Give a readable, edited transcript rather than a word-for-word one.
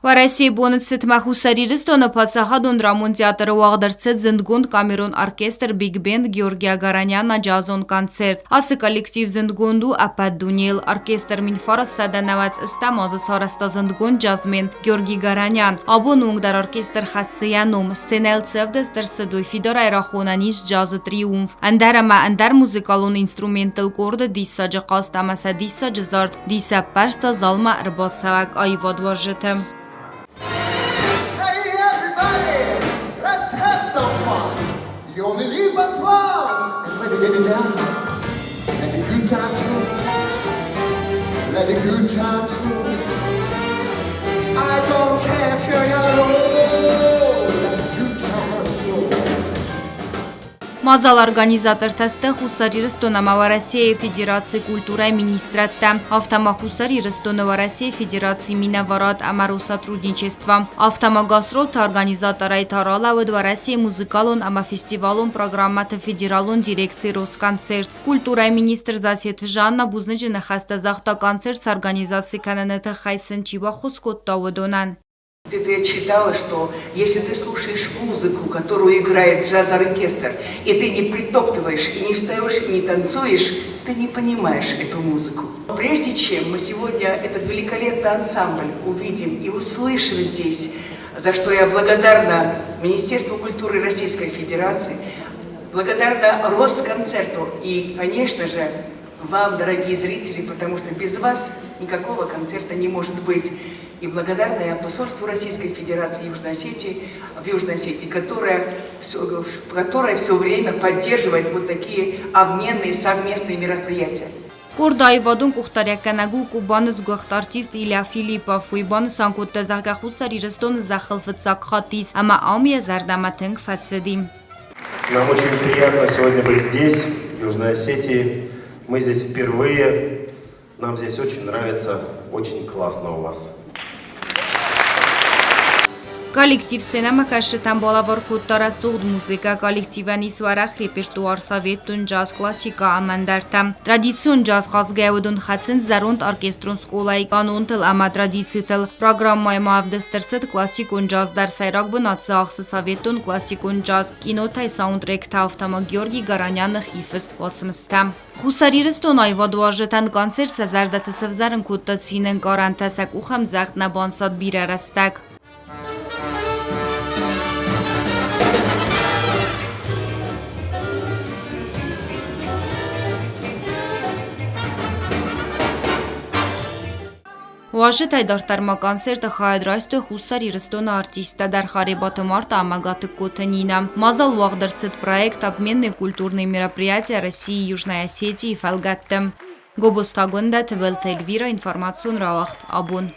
В России бонусит махусариристо на подсахадун Драмон театр уагдерцет зендгунд Камерун оркестр Биг Бенд Георгия Гараняна джазон концерт. Асы коллектив зендгунду апад Дунил оркестр Минфарас саданавац истамазы сараста зендгунд джазмен Георгий Гаранян. Абонунг дар оркестр Хассиянум сценел цевдестер седой Фидора Ирахонаниш джаз триумф. Андарама андар музыкалун инструментал корда дисса джакаст амаса дисса джазарт дисса парста залма рбат савак айвад важетем. You only live but once, and when you get it down, let the good times roll. Let the good times roll. I don't care if you're young or old. Let the good times roll. Мазал организатор тесте Хусари Ростонама России Федерации культуры министрата. Автома Хусари Ростонова России Федерации Минаварат Амару сотрудничества. Автома Гастролта организатора Итарала в России музыкалон ама фестивалон программата федералон дирекции Росконцерт. Культура министр засет Жанна Бузнежина хаста захта концерт с организацией кананета Хайсен Чива Хоскотта Водонан. Где-то я читала, что если ты слушаешь музыку, которую играет джаз-оркестр, и ты не притоптываешь, и не встаешь, и не танцуешь, ты не понимаешь эту музыку. Прежде чем мы сегодня этот великолепный ансамбль увидим и услышим здесь, за что я благодарна Министерству культуры Российской Федерации, благодарна Росконцерту и, конечно же, вам, дорогие зрители, потому что без вас никакого концерта не может быть. И благодарна я посольству Российской Федерации в Южной Осетии, которое все время поддерживает вот такие обменные совместные мероприятия. Кордай вадун кухтаряканагу кубанс гухт артист Илья Филиппов уйбан санкутта захахусари Ростон захалфцак хатис, ама амия зардаматынг фатсадим. Нам очень приятно сегодня быть здесь, в Южной Осетии. Мы здесь впервые. Нам здесь очень нравится, очень классно у вас. Коллектив сцена кашетан балавар худтара сугд музыка коллективани сварах репертуар советун джаз классика амандартам. Традицион джаз хазгаудун хацин зарунд оркеструн сколай канунтыл ама традицитыл. Программай маавдестерсет классикун джаз дар сайрак бынатсы ахсы советун классикун джаз. Кинотай саундтректа автома Георгий Гаранян хифест басмыстам. Хусариристон айвадуажетан концерт сазардаты севзарын куттацинен гарантасак ухам захт на бансад бирарастак. Ուաժետ այդ արտարմա կոնցերտը խայադրայստը Խուսար Իրստոնը արտիստա դար խարебаты марта амагаты Котанина. Мазал уагдерцет проект обменные культурные мероприятия России и Южной Осетии Фалгаттем. Гобустагунда Твелт Эльвира информацию нравахт Абун.